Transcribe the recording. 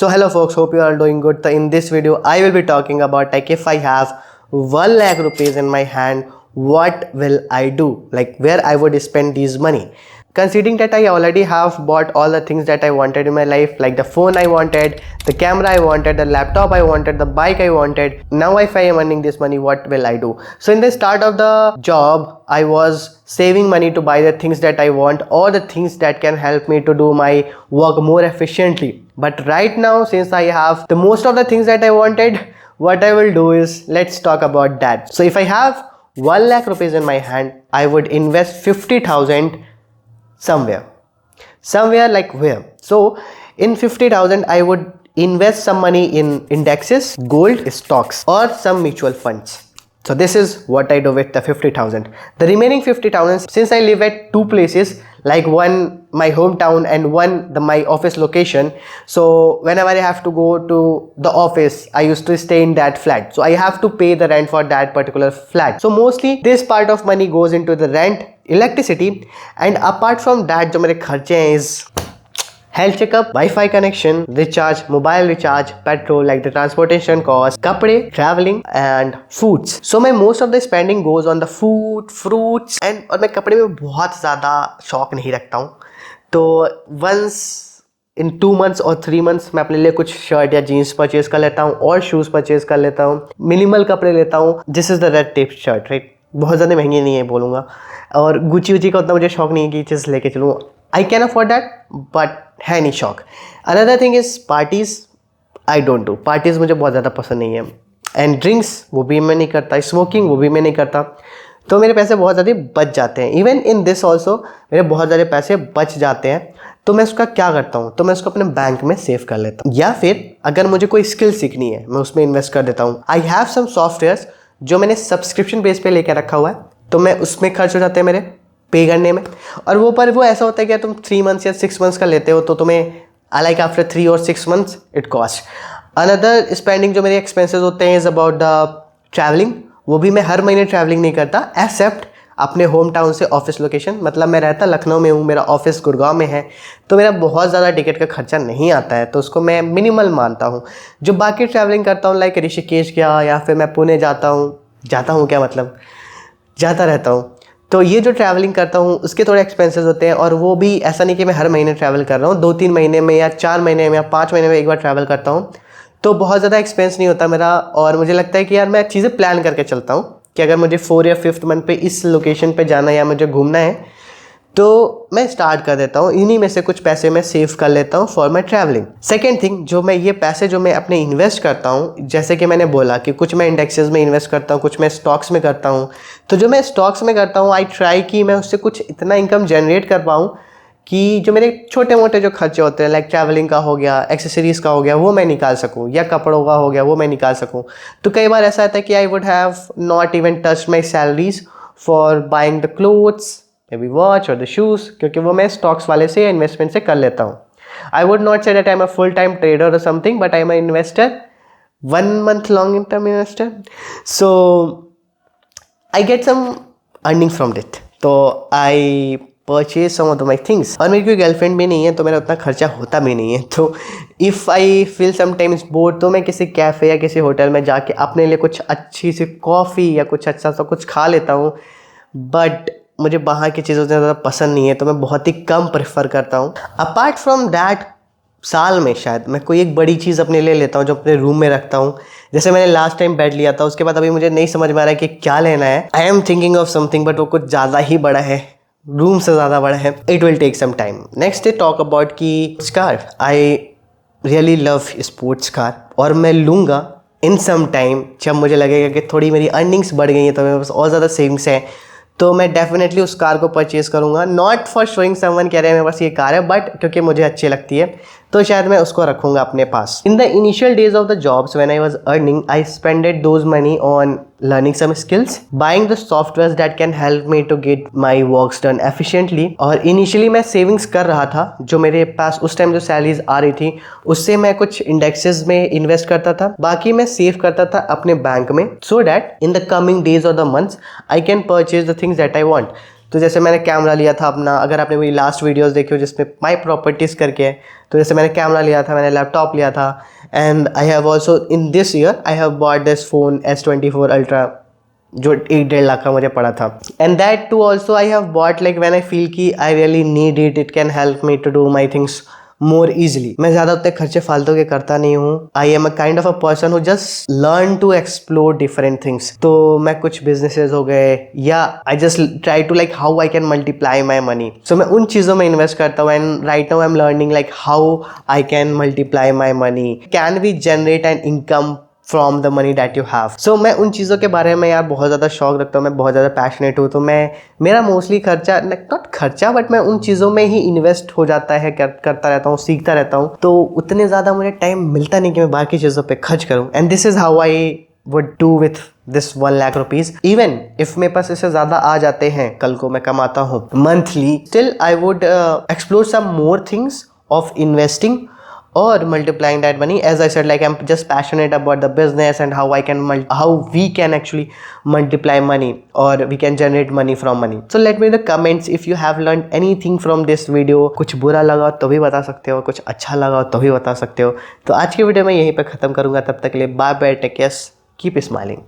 So hello folks, hope you are all doing good. So in this video, I will be talking about like if I have 1 lakh rupees in my hand, what will I do? Like where I would spend these money. Considering that I already have bought all the things that I wanted in my life, like the phone I wanted, the camera I wanted, the laptop I wanted, the bike I wanted. Now if I am earning this money, what will I do? So in the start of the job, I was saving money to buy the things that I want or the things that can help me to do my work more efficiently. But right now, since I have the most of the things that I wanted, what I will do is let's talk about that. So if I have 1 lakh rupees in my hand, I would invest 50,000 somewhere like where. So in 50,000 I would invest some money in indexes, gold, stocks or some mutual funds. So this is what I do with the 50,000. The remaining 50,000, since I live at two places, like one my hometown and one my office location, so whenever I have to go to the office, I used to stay in that flat, so I have to pay the rent for that particular flat. So mostly this part of money goes into the rent, electricity, and apart from that जो मेरे खर्चे हैं is health checkup, Wi-Fi connection, recharge, mobile recharge, petrol like the transportation cost, kapde, traveling and foods. So my most of the spending goes on the food, fruits and और मैं कपड़े में बहुत ज़्यादा शौक नहीं रखता हूँ. तो once in 2 months और 3 months मैं अपने लिए कुछ शर्ट या जीन्स परचेज कर लेता हूँ और शूज़ परचेज कर लेता हूँ. मिनिमल कपड़े लेता हूँ. This is the red tape shirt, right. बहुत ज़्यादा महंगी नहीं है बोलूँगा. और गुची उची का उतना मुझे शौक नहीं है कि चीज़ लेके चलूँ. I can afford that, but है नहीं शौक. Another thing is parties. I don't do. Parties मुझे बहुत ज़्यादा पसंद नहीं है. And drinks वो भी मैं नहीं करता. Smoking वो भी मैं नहीं करता. तो मेरे पैसे बहुत ज़्यादा बच जाते हैं. Even in this also मेरे बहुत ज़्यादा पैसे बच जाते हैं. तो मैं उसका क्या करता हूँ, तो मैं उसको अपने बैंक में सेव कर लेता हूँ. या फिर अगर मुझे कोई स्किल सीखनी है, मैं उसमें इन्वेस्ट कर देता हूँ. आई हैव सम सॉफ्टवेयर्स जो मैंने सब्सक्रिप्शन बेस पे लेकर रखा हुआ है, तो मैं उसमें खर्च हो जाते हैं मेरे पे करने में. और वो ऐसा होता है कि तुम 3 months या 6 months का लेते हो, तो तुम्हें लाइक आफ्टर 3 और 6 months it cost. Another spending जो मेरे एक्सपेंसेस होते हैं इज़ अबाउट द ट्रैवलिंग. वो भी मैं हर महीने ट्रैवलिंग नहीं करता, एक्सेप्ट अपने होम टाउन से ऑफिस लोकेशन. मतलब मैं रहता लखनऊ में हूँ, मेरा ऑफिस गुड़गांव में है, तो मेरा बहुत ज़्यादा टिकट का खर्चा नहीं आता है, तो उसको मैं मिनिमल मानता हूँ. जो बाकी ट्रैवलिंग करता हूँ लाइक ऋषिकेश गया या फिर मैं पुणे जाता हूँ क्या मतलब जाता रहता हूँ. तो ये जो ट्रैवलिंग करता हूँ उसके थोड़े एक्सपेंसेस होते हैं. और वो भी ऐसा नहीं कि मैं हर महीने ट्रैवल कर रहा हूँ. 2-3 महीने में या 4 महीने में या 5 महीने में एक बार ट्रैवल करता हूँ, तो बहुत ज़्यादा एक्सपेंस नहीं होता मेरा. और मुझे लगता है कि यार मैं चीज़ें प्लान करके चलता हूँ कि अगर मुझे 4 या 5th मंथ पे इस लोकेशन पे जाना है या मुझे घूमना है, तो मैं स्टार्ट कर देता हूँ. इन्हीं में से कुछ पैसे मैं सेव कर लेता हूँ for my travelling. Second thing, जो मैं ये पैसे जो मैं अपने इन्वेस्ट करता हूँ, जैसे कि मैंने बोला कि कुछ मैं इंडेक्सेस में इन्वेस्ट करता हूँ, कुछ मैं स्टॉक्स में करता हूँ. तो जो मैं स्टॉक्स में करता हूँ, आई ट्राई कि मैं उससे कुछ इतना इनकम जनरेट कर पाऊँ कि जो मेरे छोटे मोटे जो खर्चे होते हैं लाइक ट्रैवलिंग का हो गया, एक्सेसरीज़ का हो गया, वो मैं निकाल सकूँ, या कपड़ों का हो गया वो मैं निकाल सकूँ. तो कई बार ऐसा आता है कि I would have not even touch my salaries for buying the clothes, may be watch और द शूज़, क्योंकि वो मैं स्टॉक्स वाले से या इन्वेस्टमेंट से कर लेता हूँ. I would not say that I am a full time trader और something, but I am a investor, 1 month long term investor. So I get some earning from it, तो I purchase some of my things. और मेरी कोई girlfriend भी नहीं है, तो मेरा उतना खर्चा होता भी नहीं है. तो if I feel sometimes board, तो मैं किसी कैफ़े या किसी होटल में जाके अपने लिए कुछ अच्छी सी कॉफ़ी या कुछ अच्छा सा कुछ खा लेता हूँ. बट मुझे बाहर की चीज़ें ज़्यादा पसंद नहीं है, तो मैं बहुत ही कम प्रेफर करता हूँ. अपार्ट फ्रॉम दैट, साल में शायद मैं कोई एक बड़ी चीज़ अपने लिए लेता हूँ जो अपने रूम में रखता हूँ. जैसे मैंने लास्ट टाइम बेड लिया था, उसके बाद अभी मुझे नहीं समझ में आ रहा है कि क्या लेना है. I am thinking of something, but वो कुछ ज़्यादा ही बड़ा है, रूम से ज़्यादा बड़ा है. It will take some time. Next day talk about की car. I really love sports car, और मैं लूँगा इन सम टाइम जब मुझे लगेगा कि थोड़ी मेरी अर्निंग्स बढ़ गई हैं, तो मेरे पास और ज़्यादा सेविंग्स हैं, तो मैं डेफिनेटली उस कार को परचेज करूँगा. नॉट फॉर शोइंग समवन कह रहे हैं मेरे पास ये कार है, बट क्योंकि मुझे अच्छी लगती है, तो शायद मैं उसको रखूँगा अपने पास. In the initial days of the jobs when I was earning, I spended those money on learning some skills, buying the softwares that can help me to get my works done efficiently. और initially मैं savings कर रहा था, जो मेरे पास उस time जो salaries आ रही थी उससे मैं कुछ इंडेक्सेस में इन्वेस्ट करता था, बाकी मैं सेव करता था अपने बैंक में, so that in the coming days और the months I can purchase the things that I want. तो जैसे मैंने कैमरा लिया था अपना, अगर आपने मेरी लास्ट वीडियोस देखी हो जिसमें माई प्रॉपर्टीज़ करके है, तो जैसे मैंने कैमरा लिया था, मैंने लैपटॉप लिया था, and I have also in this year I have bought this phone S24 Ultra जो 1-1.5 लाख का मुझे पड़ा था। And that too also I have bought like when I feel कि I really need it, it can help me to do my things more easily. मैं ज़्यादा उतने खर्चे फालतू के करता नहीं हूँ। I am a kind of a person who just learn to explore different things. तो मैं कुछ बिजनेसेस हो गए या I just try to like how I can multiply my money, so मैं उन चीज़ों में इन्वेस्ट करता हूँ। And right now I am learning like how I can multiply my money, can we generate an income from the money that you have. So मैं उन चीज़ों के बारे में यार बहुत ज़्यादा शौक रखता हूँ, मैं बहुत ज़्यादा पैशनेट हूँ। तो मेरा मोस्टली खर्चा नॉट खर्चा बट मैं उन चीज़ों में ही इन्वेस्ट हो जाता है, करता रहता हूँ, सीखता रहता हूँ। तो उतने ज़्यादा मुझे टाइम मिलता नहीं कि मैं बाकी चीज़ों पर खर्च करूँ। And this is how I would do with this 1 lakh rupees. Even if मेरे पास इससे ज़्यादा आ जाते हैं, कल को मैं कमाता हूँ monthly, still I would explore some more things of investing or multiplying that money. As I said, like I'm just passionate about the business and how how we can actually multiply money or we can generate money from money. So let me in the comments if you have learned anything from this video. कुछ बुरा लगा तो भी बता सकते हो, कुछ अच्छा लगा तो भी बता सकते हो। तो आज की वीडियो मैं यहीं पे ख़त्म करूँगा, तब तक के लिए bye bye, take care, keep smiling.